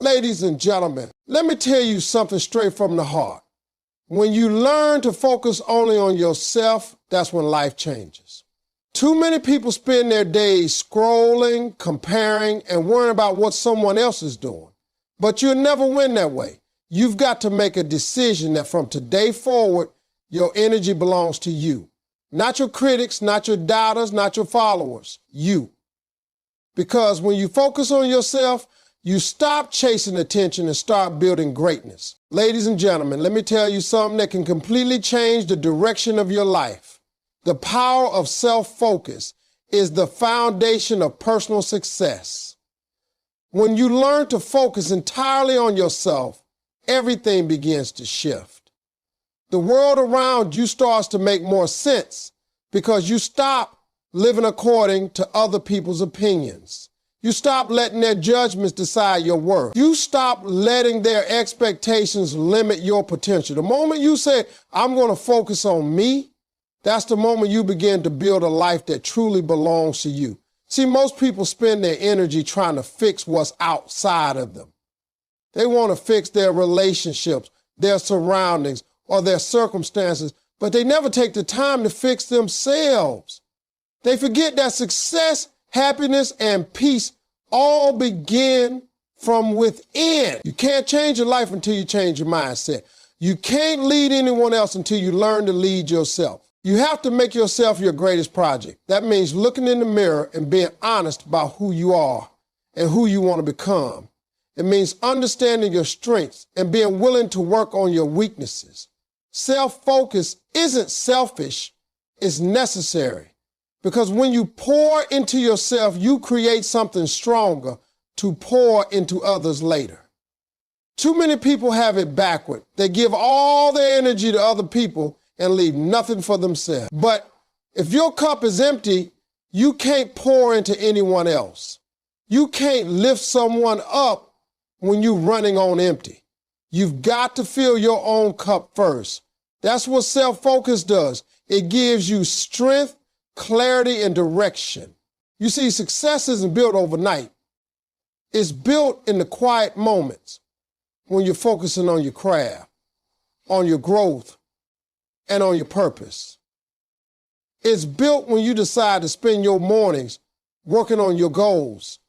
Ladies and gentlemen, let me tell you something straight from the heart. When you learn to focus only on yourself, that's when life changes. Too many people spend their days scrolling, comparing, and worrying about what someone else is doing. But you'll never win that way. You've got to make a decision that from today forward, your energy belongs to you. Not your critics, not your doubters, not your followers, you. Because when you focus on yourself, you stop chasing attention and start building greatness. Ladies and gentlemen, let me tell you something that can completely change the direction of your life. The power of self-focus is the foundation of personal success. When you learn to focus entirely on yourself, everything begins to shift. The world around you starts to make more sense because you stop living according to other people's opinions. You stop letting their judgments decide your worth. You stop letting their expectations limit your potential. The moment you say, I'm going to focus on me, that's the moment you begin to build a life that truly belongs to you. See, most people spend their energy trying to fix what's outside of them. They want to fix their relationships, their surroundings, or their circumstances, but they never take the time to fix themselves. They forget that success, happiness, and peace all begin from within. You can't change your life until you change your mindset. You can't lead anyone else until you learn to lead yourself. You have to make yourself your greatest project. That means looking in the mirror and being honest about who you are and who you want to become. It means understanding your strengths and being willing to work on your weaknesses. Self-focus isn't selfish, it's necessary. Because when you pour into yourself, you create something stronger to pour into others later. Too many people have it backward. They give all their energy to other people and leave nothing for themselves. But if your cup is empty, you can't pour into anyone else. You can't lift someone up when you're running on empty. You've got to fill your own cup first. That's what self-focus does. It gives you strength, clarity, and direction. You see, success isn't built overnight. It's built in the quiet moments when you're focusing on your craft, on your growth, and on your purpose. It's built when you decide to spend your mornings working on your goals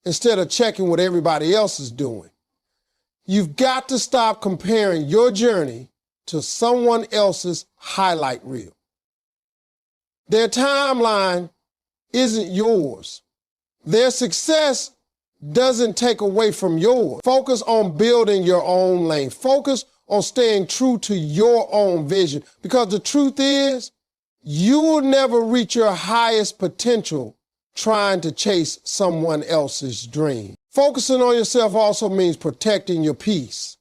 instead of checking what everybody else is doing. You've got to stop comparing your journey to someone else's highlight reel. Their timeline isn't yours. Their success doesn't take away from yours. Focus on building your own lane. Focus on staying true to your own vision. Because the truth is, you will never reach your highest potential trying to chase someone else's dream. Focusing on yourself also means protecting your peace.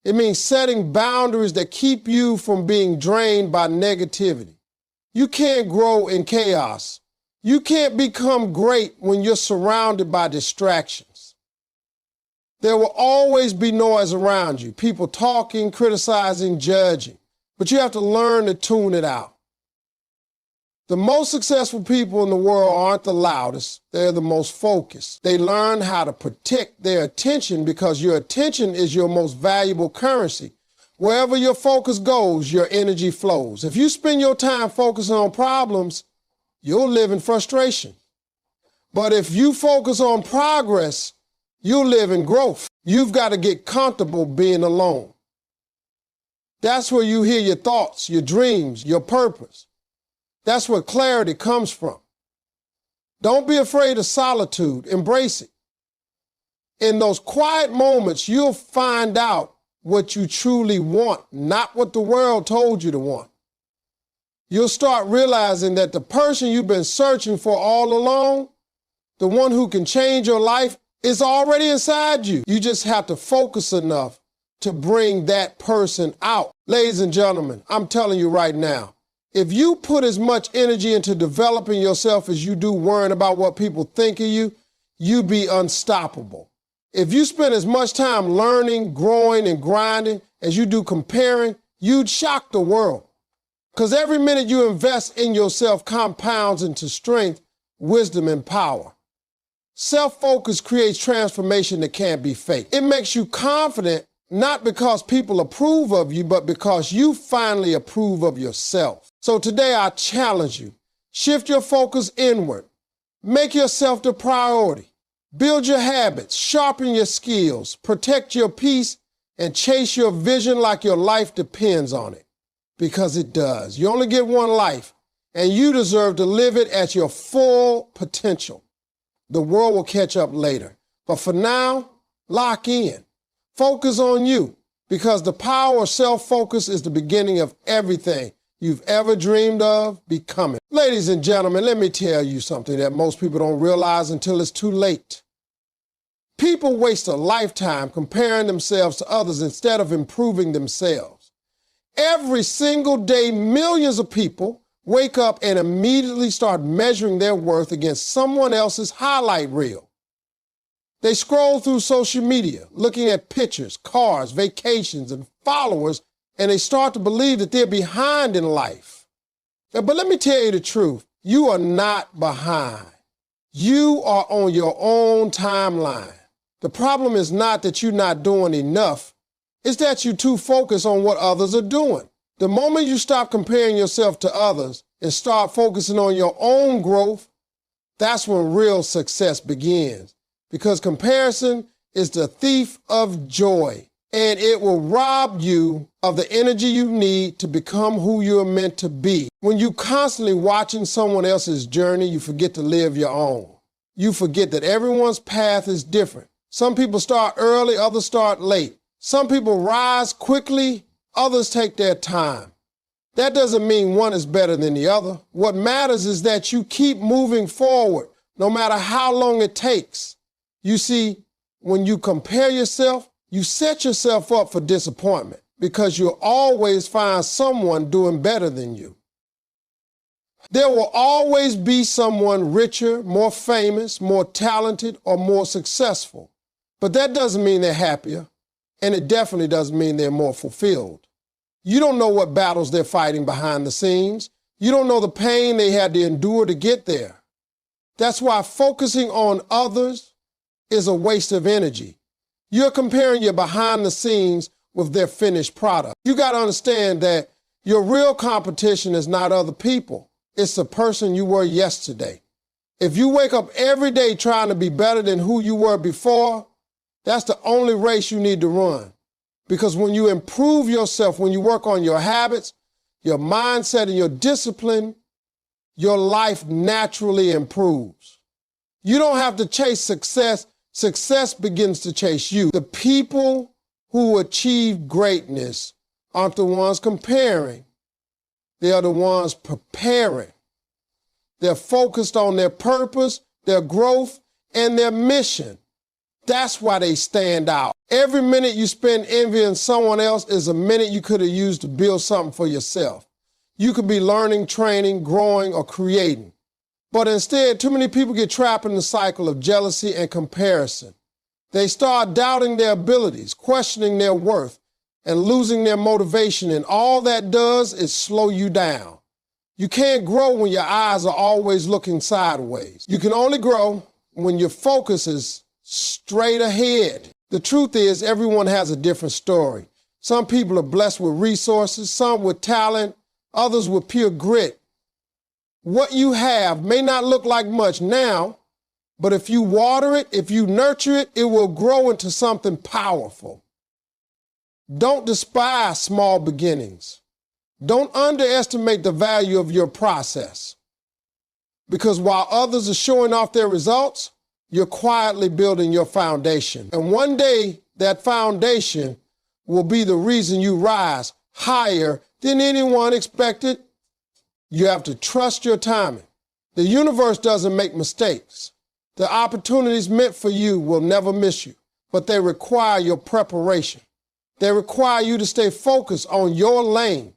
It means setting boundaries that keep you from being drained by negativity. You can't grow in chaos. You can't become great when you're surrounded by distractions. There will always be noise around you, people talking, criticizing, judging, but you have to learn to tune it out. The most successful people in the world aren't the loudest, they're the most focused. They learn how to protect their attention because your attention is your most valuable currency. Wherever your focus goes, your energy flows. If you spend your time focusing on problems, you'll live in frustration. But if you focus on progress, you'll live in growth. You've got to get comfortable being alone. That's where you hear your thoughts, your dreams, your purpose. That's where clarity comes from. Don't be afraid of solitude. Embrace it. In those quiet moments, you'll find out what you truly want, not what the world told you to want. You'll start realizing that the person you've been searching for all along, the one who can change your life, is already inside you. You just have to focus enough to bring that person out. Ladies and gentlemen, I'm telling you right now, if you put as much energy into developing yourself as you do worrying about what people think of you, you'd be unstoppable. If you spend as much time learning, growing, and grinding as you do comparing, you'd shock the world. Because every minute you invest in yourself compounds into strength, wisdom, and power. Self-focus creates transformation that can't be faked. It makes you confident not because people approve of you, but because you finally approve of yourself. So today I challenge you. Shift your focus inward. Make yourself the priority. Build your habits, sharpen your skills, protect your peace, and chase your vision like your life depends on it. Because it does. You only get one life, and you deserve to live it at your full potential. The world will catch up later. But for now, lock in. Focus on you, because the power of self-focus is the beginning of everything you've ever dreamed of becoming. Ladies and gentlemen, let me tell you something that most people don't realize until it's too late. People waste a lifetime comparing themselves to others instead of improving themselves. Every single day, millions of people wake up and immediately start measuring their worth against someone else's highlight reel. They scroll through social media, looking at pictures, cars, vacations, and followers, and they start to believe that they're behind in life. But let me tell you the truth. You are not behind. You are on your own timeline. The problem is not that you're not doing enough. It's that you're too focused on what others are doing. The moment you stop comparing yourself to others and start focusing on your own growth, that's when real success begins. Because comparison is the thief of joy, and it will rob you of the energy you need to become who you're meant to be. When you're constantly watching someone else's journey, you forget to live your own. You forget that everyone's path is different. Some people start early, others start late. Some people rise quickly, others take their time. That doesn't mean one is better than the other. What matters is that you keep moving forward, no matter how long it takes. You see, when you compare yourself, you set yourself up for disappointment because you'll always find someone doing better than you. There will always be someone richer, more famous, more talented, or more successful. But that doesn't mean they're happier, and it definitely doesn't mean they're more fulfilled. You don't know what battles they're fighting behind the scenes. You don't know the pain they had to endure to get there. That's why focusing on others is a waste of energy. You're comparing your behind the scenes with their finished product. You got to understand that your real competition is not other people. It's the person you were yesterday. If you wake up every day trying to be better than who you were before, that's the only race you need to run. Because when you improve yourself, when you work on your habits, your mindset, and your discipline, your life naturally improves. You don't have to chase success. Success begins to chase you. The people who achieve greatness aren't the ones comparing. They are the ones preparing. They're focused on their purpose, their growth, and their mission. That's why they stand out. Every minute you spend envying someone else is a minute you could have used to build something for yourself. You could be learning, training, growing, or creating. But instead, too many people get trapped in the cycle of jealousy and comparison. They start doubting their abilities, questioning their worth, and losing their motivation, and all that does is slow you down. You can't grow when your eyes are always looking sideways. You can only grow when your focus is straight ahead. The truth is, everyone has a different story. Some people are blessed with resources, some with talent, others with pure grit. What you have may not look like much now, but if you water it, if you nurture it, it will grow into something powerful. Don't despise small beginnings. Don't underestimate the value of your process. Because while others are showing off their results, you're quietly building your foundation. And one day, that foundation will be the reason you rise higher than anyone expected. You have to trust your timing. The universe doesn't make mistakes. The opportunities meant for you will never miss you, but they require your preparation. They require you to stay focused on your lane,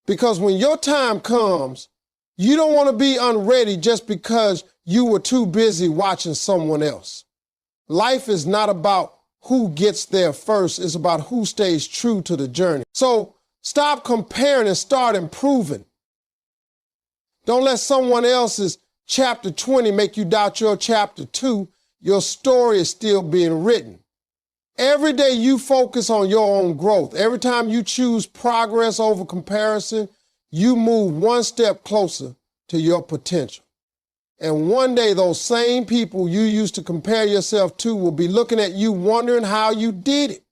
because when your time comes, you don't want to be unready just because you were too busy watching someone else. Life is not about who gets there first. It's about who stays true to the journey. So stop comparing and start improving. Don't let someone else's chapter 20 make you doubt your chapter 2. Your story is still being written. Every day you focus on your own growth. Every time you choose progress over comparison, you move one step closer to your potential. And one day those same people you used to compare yourself to will be looking at you wondering how you did it.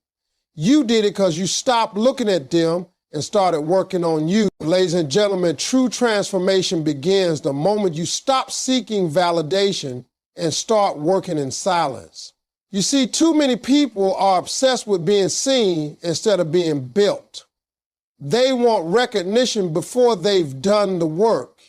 You did it because you stopped looking at them and started working on you. Ladies and gentlemen, true transformation begins the moment you stop seeking validation and start working in silence. You see, too many people are obsessed with being seen instead of being built. They want recognition before they've done the work.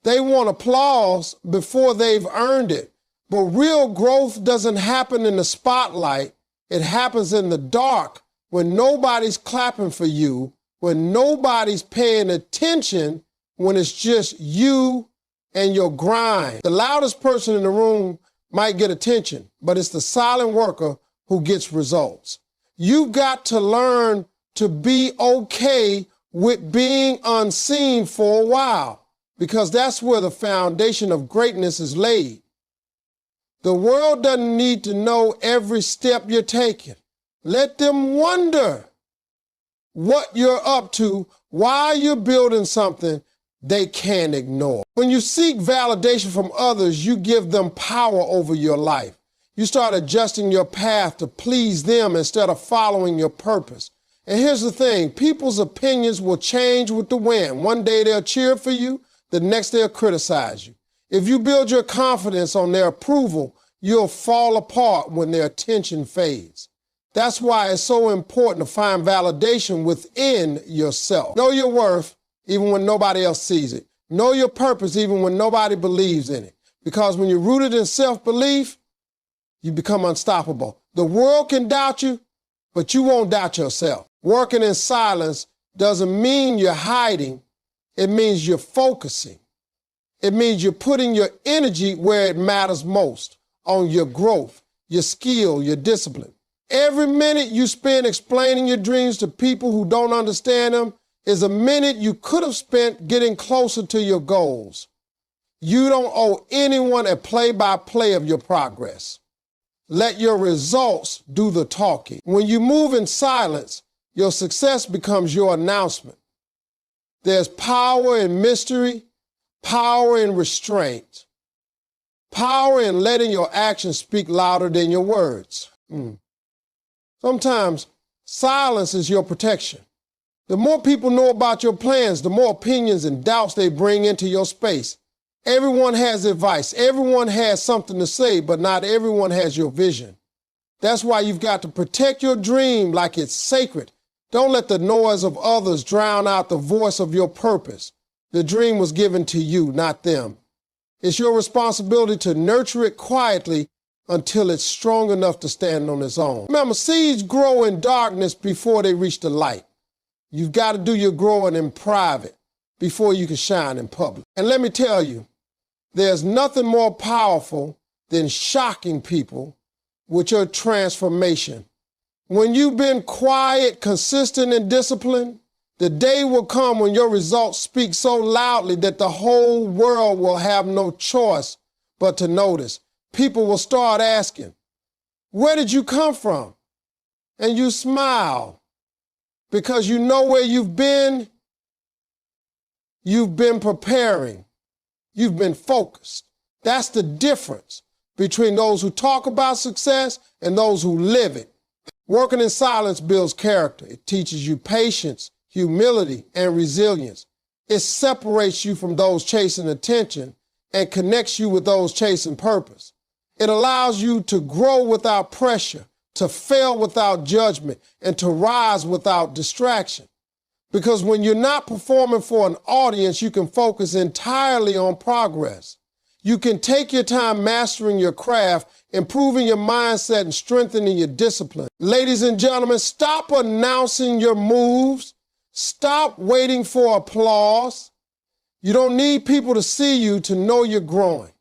They want applause before they've earned it. But real growth doesn't happen in the spotlight. It happens in the dark when nobody's clapping for you, when nobody's paying attention, when it's just you and your grind. The loudest person in the room might get attention, but it's the silent worker who gets results. You've got to learn to be okay with being unseen for a while, because that's where the foundation of greatness is laid. The world doesn't need to know every step you're taking. Let them wonder what you're up to while you're building something they can't ignore. When you seek validation from others, you give them power over your life. You start adjusting your path to please them instead of following your purpose. And here's the thing, people's opinions will change with the wind. One day they'll cheer for you, the next they'll criticize you. If you build your confidence on their approval, you'll fall apart when their attention fades. That's why it's so important to find validation within yourself. Know your worth even when nobody else sees it. Know your purpose even when nobody believes in it. Because when you're rooted in self-belief, you become unstoppable. The world can doubt you, but you won't doubt yourself. Working in silence doesn't mean you're hiding. It means you're focusing. It means you're putting your energy where it matters most, on your growth, your skill, your discipline. Every minute you spend explaining your dreams to people who don't understand them is a minute you could have spent getting closer to your goals. You don't owe anyone a play-by-play of your progress. Let your results do the talking. When you move in silence, your success becomes your announcement. There's power in mystery, power in restraint, power in letting your actions speak louder than your words. Sometimes silence is your protection. The more people know about your plans, the more opinions and doubts they bring into your space. Everyone has advice. Everyone has something to say, but not everyone has your vision. That's why you've got to protect your dream like it's sacred. Don't let the noise of others drown out the voice of your purpose. The dream was given to you, not them. It's your responsibility to nurture it quietly until it's strong enough to stand on its own. Remember, seeds grow in darkness before they reach the light. You've got to do your growing in private before you can shine in public. And let me tell you, there's nothing more powerful than shocking people with your transformation. When you've been quiet, consistent, and disciplined, the day will come when your results speak so loudly that the whole world will have no choice but to notice. People will start asking, "Where did you come from?" And you smile because you know where you've been. You've been preparing. You've been focused. That's the difference between those who talk about success and those who live it. Working in silence builds character. It teaches you patience, humility, and resilience. It separates you from those chasing attention and connects you with those chasing purpose. It allows you to grow without pressure, to fail without judgment, and to rise without distraction. Because when you're not performing for an audience, you can focus entirely on progress. You can take your time mastering your craft, improving your mindset, and strengthening your discipline. Ladies and gentlemen, stop announcing your moves. Stop waiting for applause. You don't need people to see you to know you're growing.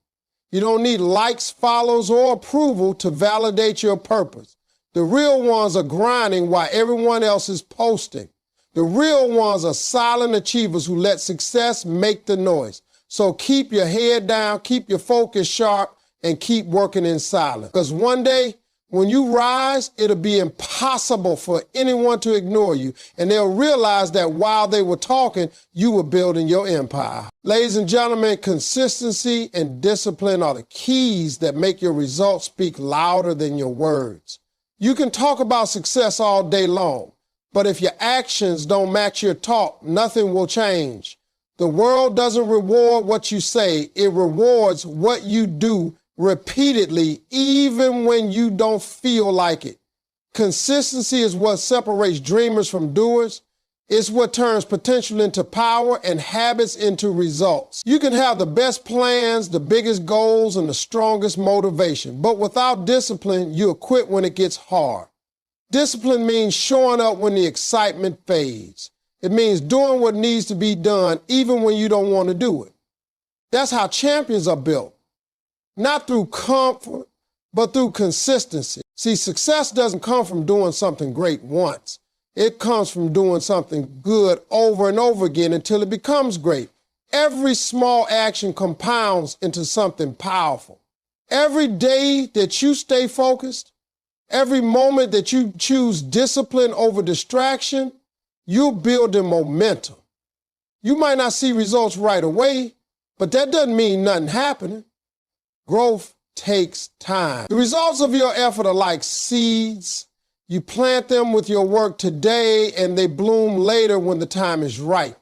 You don't need likes, follows, or approval to validate your purpose. The real ones are grinding while everyone else is posting. The real ones are silent achievers who let success make the noise. So keep your head down, keep your focus sharp, and keep working in silence. Because one day, when you rise, it'll be impossible for anyone to ignore you, and they'll realize that while they were talking, you were building your empire. Ladies and gentlemen, consistency and discipline are the keys that make your results speak louder than your words. You can talk about success all day long, but if your actions don't match your talk, nothing will change. The world doesn't reward what you say, it rewards what you do repeatedly, even when you don't feel like it. Consistency is what separates dreamers from doers. It's what turns potential into power and habits into results. You can have the best plans, the biggest goals, and the strongest motivation, but without discipline, you'll quit when it gets hard. Discipline means showing up when the excitement fades. It means doing what needs to be done even when you don't want to do it. That's how champions are built. Not through comfort, but through consistency. See, success doesn't come from doing something great once. It comes from doing something good over and over again until it becomes great. Every small action compounds into something powerful. Every day that you stay focused, every moment that you choose discipline over distraction, you're building momentum. You might not see results right away, but that doesn't mean nothing happening. Growth takes time. The results of your effort are like seeds. You plant them with your work today and they bloom later when the time is right.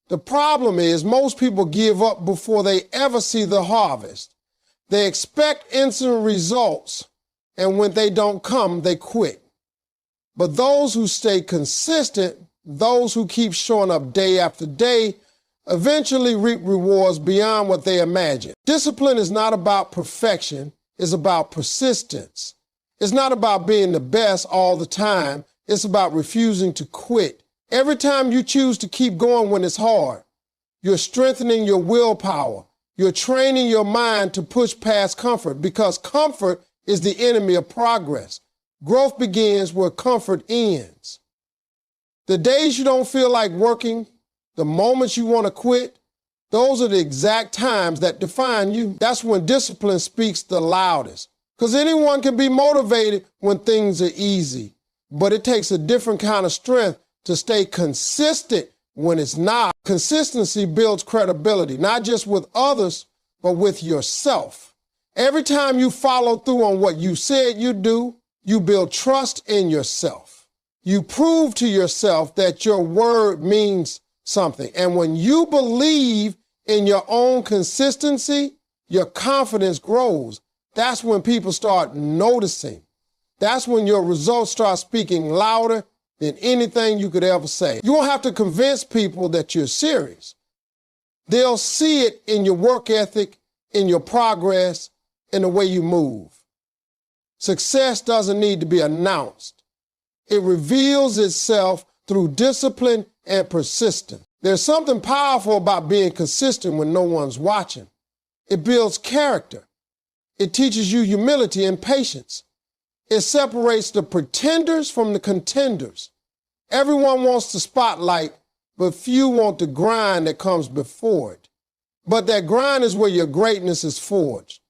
The problem is most people give up before they ever see the harvest. They expect instant results, and when they don't come, they quit. But those who stay consistent, those who keep showing up day after day, eventually reap rewards beyond what they imagine. Discipline is not about perfection, it's about persistence. It's not about being the best all the time, it's about refusing to quit. Every time you choose to keep going when it's hard, you're strengthening your willpower. You're training your mind to push past comfort, because comfort is the enemy of progress. Growth begins where comfort ends. The days you don't feel like working, the moments you want to quit, those are the exact times that define you. That's when discipline speaks the loudest. Because anyone can be motivated when things are easy, but it takes a different kind of strength to stay consistent when it's not. Consistency builds credibility, not just with others, but with yourself. Every time you follow through on what you said you'd do, you build trust in yourself. You prove to yourself that your word means something. And when you believe in your own consistency, your confidence grows. That's when people start noticing. That's when your results start speaking louder than anything you could ever say. You won't have to convince people that you're serious. They'll see it in your work ethic, in your progress, in the way you move. Success doesn't need to be announced. It reveals itself through discipline and persistence. There's something powerful about being consistent when no one's watching. It builds character. It teaches you humility and patience. It separates the pretenders from the contenders. Everyone wants the spotlight, but few want the grind that comes before it. But that grind is where your greatness is forged.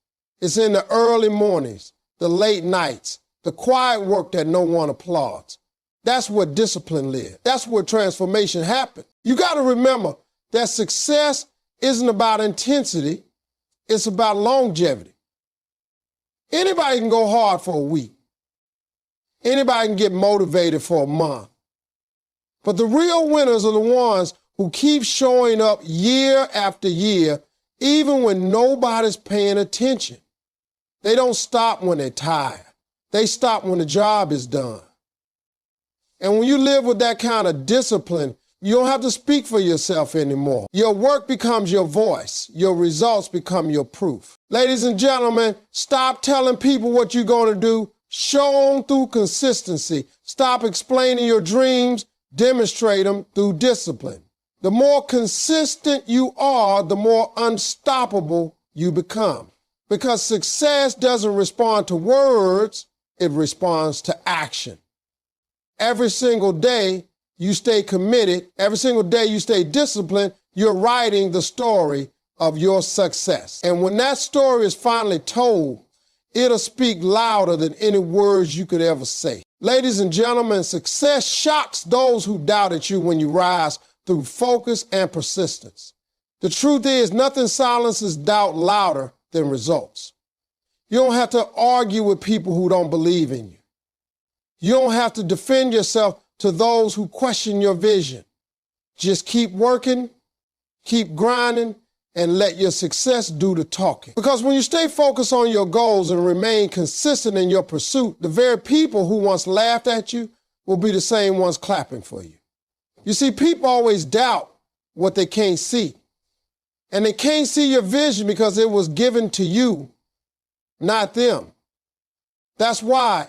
It's in the early mornings, the late nights, the quiet work that no one applauds. That's where discipline lives. That's where transformation happens. You got to remember that success isn't about intensity. It's about longevity. Anybody can go hard for a week. Anybody can get motivated for a month. But the real winners are the ones who keep showing up year after year, even when nobody's paying attention. They don't stop when they're tired. They stop when the job is done. And when you live with that kind of discipline, you don't have to speak for yourself anymore. Your work becomes your voice. Your results become your proof. Ladies and gentlemen, stop telling people what you're going to do. Show them through consistency. Stop explaining your dreams. Demonstrate them through discipline. The more consistent you are, the more unstoppable you become. Because success doesn't respond to words, it responds to action. Every single day you stay committed, every single day you stay disciplined, you're writing the story of your success. And when that story is finally told, it'll speak louder than any words you could ever say. Ladies and gentlemen, success shocks those who doubted you when you rise through focus and persistence. The truth is, nothing silences doubt louder than results. You don't have to argue with people who don't believe in you. You don't have to defend yourself to those who question your vision. Just keep working, keep grinding, and let your success do the talking. Because when you stay focused on your goals and remain consistent in your pursuit, the very people who once laughed at you will be the same ones clapping for you. You see, people always doubt what they can't see. And they can't see your vision because it was given to you, not them. That's why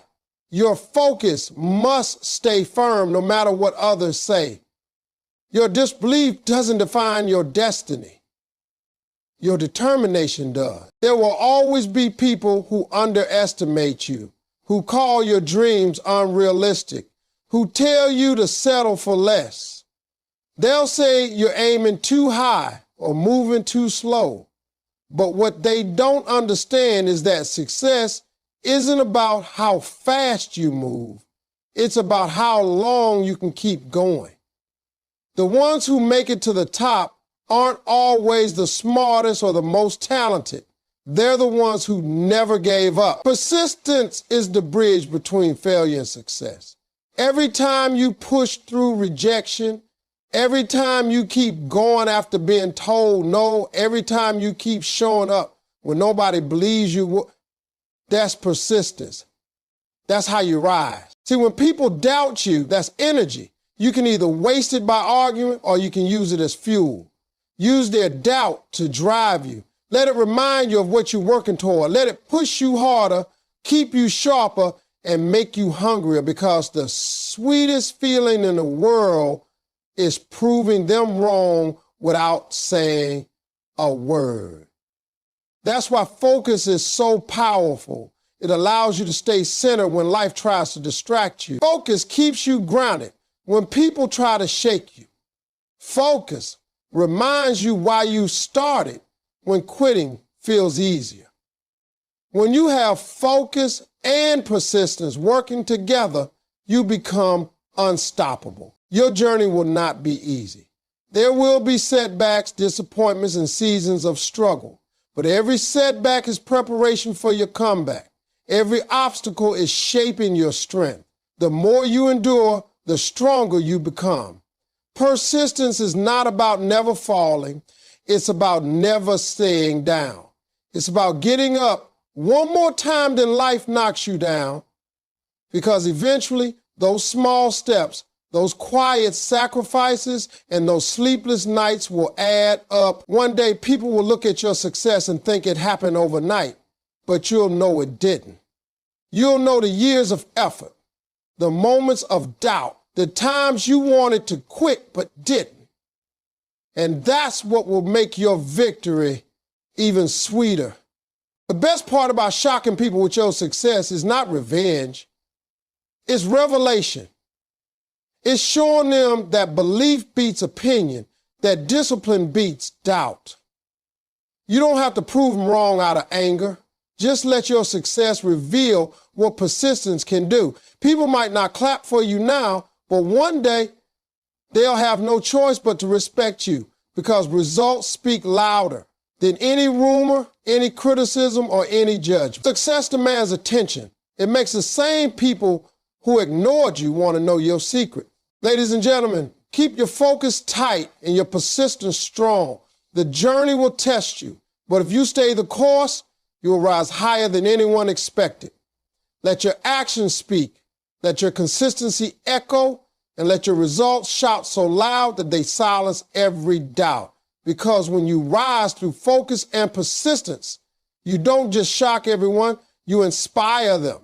your focus must stay firm no matter what others say. Your disbelief doesn't define your destiny. Your determination does. There will always be people who underestimate you, who call your dreams unrealistic, who tell you to settle for less. They'll say you're aiming too high or moving too slow. But what they don't understand is that success isn't about how fast you move. It's about how long you can keep going. The ones who make it to the top aren't always the smartest or the most talented. They're the ones who never gave up. Persistence is the bridge between failure and success. Every time you push through rejection, every time you keep going after being told no, every time you keep showing up when nobody believes you, that's persistence. That's how you rise. See, when people doubt you, that's energy. You can either waste it by arguing or you can use it as fuel. Use their doubt to drive you. Let it remind you of what you're working toward. Let it push you harder, keep you sharper, and make you hungrier, because the sweetest feeling in the world is proving them wrong without saying a word. That's why focus is so powerful. It allows you to stay centered when life tries to distract you. Focus keeps you grounded when people try to shake you. Focus reminds you why you started when quitting feels easier. When you have focus and persistence working together, you become unstoppable. Your journey will not be easy. There will be setbacks, disappointments, and seasons of struggle. But every setback is preparation for your comeback. Every obstacle is shaping your strength. The more you endure, the stronger you become. Persistence is not about never falling. It's about never staying down. It's about getting up one more time than life knocks you down, because eventually those small steps, those quiet sacrifices, and those sleepless nights will add up. One day people will look at your success and think it happened overnight, but you'll know it didn't. You'll know the years of effort, the moments of doubt, the times you wanted to quit but didn't. And that's what will make your victory even sweeter. The best part about shocking people with your success is not revenge. It's revelation. It's showing them that belief beats opinion, that discipline beats doubt. You don't have to prove them wrong out of anger. Just let your success reveal what persistence can do. People might not clap for you now, but one day they'll have no choice but to respect you, because results speak louder than any rumor, any criticism, or any judgment. Success demands attention. It makes the same people who ignored you want to know your secret. Ladies and gentlemen, keep your focus tight and your persistence strong. The journey will test you, but if you stay the course, you'll rise higher than anyone expected. Let your actions speak. Let your consistency echo, and let your results shout so loud that they silence every doubt. Because when you rise through focus and persistence, you don't just shock everyone, you inspire them.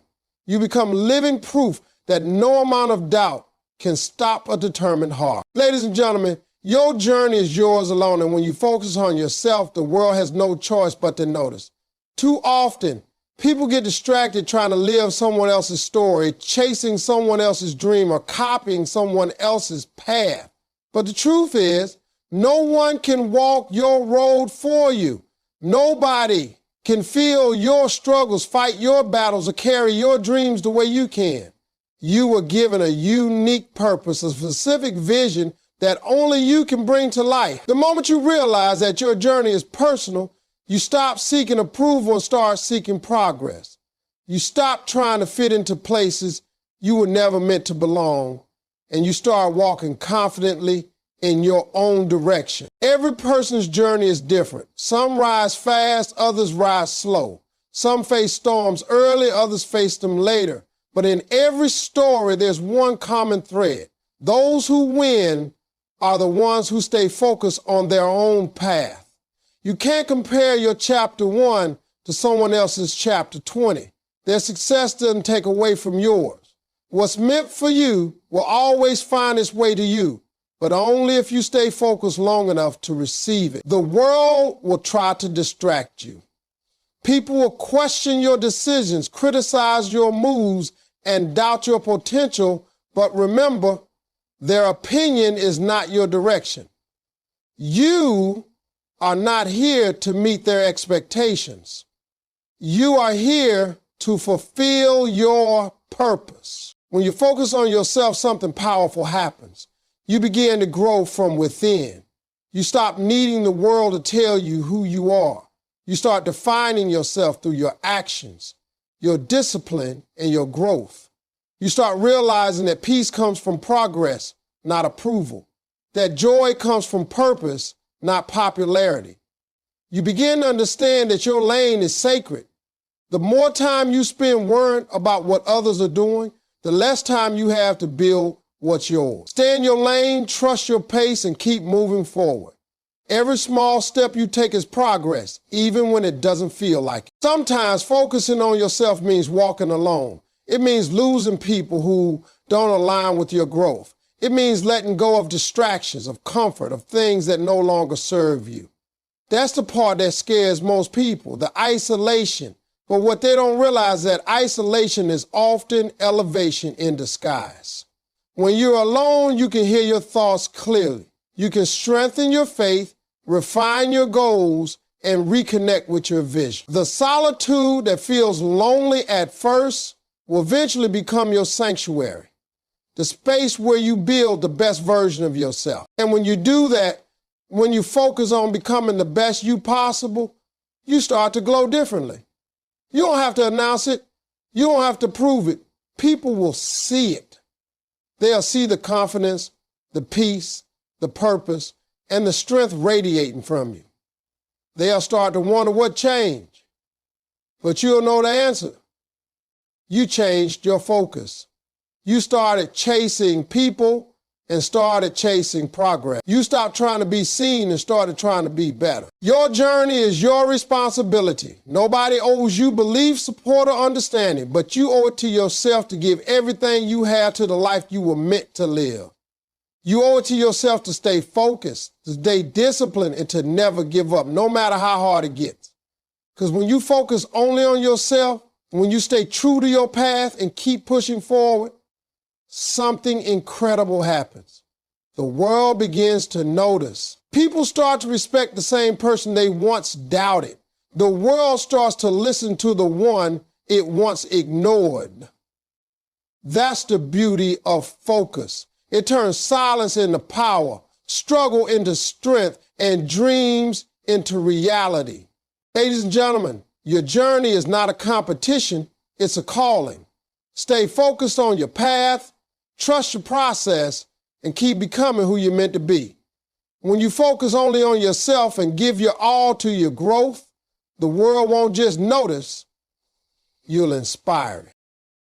You become living proof that no amount of doubt can stop a determined heart. Ladies and gentlemen, your journey is yours alone, and when you focus on yourself, the world has no choice but to notice. Too often, people get distracted trying to live someone else's story, chasing someone else's dream, or copying someone else's path. But the truth is, No one can walk your road for you. Nobody can feel your struggles, fight your battles, or carry your dreams the way you can. You were given a unique purpose, a specific vision that only you can bring to life. The moment you realize that your journey is personal, you stop seeking approval and start seeking progress. You stop trying to fit into places you were never meant to belong, and you start walking confidently in your own direction. Every person's journey is different. Some rise fast, others rise slow. Some face storms early, others face them later. But in every story, there's one common thread. Those who win are the ones who stay focused on their own path. You can't compare your chapter 1 to someone else's chapter 20. Their success doesn't take away from yours. What's meant for you will always find its way to you, but only if you stay focused long enough to receive it. The world will try to distract you. People will question your decisions, criticize your moves, and doubt your potential, but remember, their opinion is not your direction. You are not here to meet their expectations. You are here to fulfill your purpose. When you focus on yourself, something powerful happens. You begin to grow from within. You stop needing the world to tell you who you are. You start defining yourself through your actions, your discipline, and your growth. You start realizing that peace comes from progress, not approval. That joy comes from purpose, not popularity. You begin to understand that your lane is sacred. The more time you spend worrying about what others are doing, the less time you have to build what's yours. Stay in your lane, trust your pace, and keep moving forward. Every small step you take is progress, even when it doesn't feel like it. Sometimes focusing on yourself means walking alone. It means losing people who don't align with your growth. It means letting go of distractions, of comfort, of things that no longer serve you. That's the part that scares most people, the isolation. But what they don't realize is that isolation is often elevation in disguise. When you're alone, you can hear your thoughts clearly. You can strengthen your faith, refine your goals, and reconnect with your vision. The solitude that feels lonely at first will eventually become your sanctuary, the space where you build the best version of yourself. And when you do that, when you focus on becoming the best you possible, you start to glow differently. You don't have to announce it. You don't have to prove it. People will see it. They'll see the confidence, the peace, the purpose, and the strength radiating from you. They'll start to wonder what changed. But you'll know the answer. You changed your focus. You started chasing people and started chasing progress. You stopped trying to be seen and started trying to be better. Your journey is your responsibility. Nobody owes you belief, support, or understanding, but you owe it to yourself to give everything you have to the life you were meant to live. You owe it to yourself to stay focused, to stay disciplined, and to never give up, no matter how hard it gets. Because when you focus only on yourself, when you stay true to your path and keep pushing forward, something incredible happens. The world begins to notice. People start to respect the same person they once doubted. The world starts to listen to the one it once ignored. That's the beauty of focus. It turns silence into power, struggle into strength, and dreams into reality. Ladies and gentlemen, your journey is not a competition, it's a calling. Stay focused on your path, trust your process, and keep becoming who you're meant to be. When you focus only on yourself and give your all to your growth, the world won't just notice, you'll inspire it.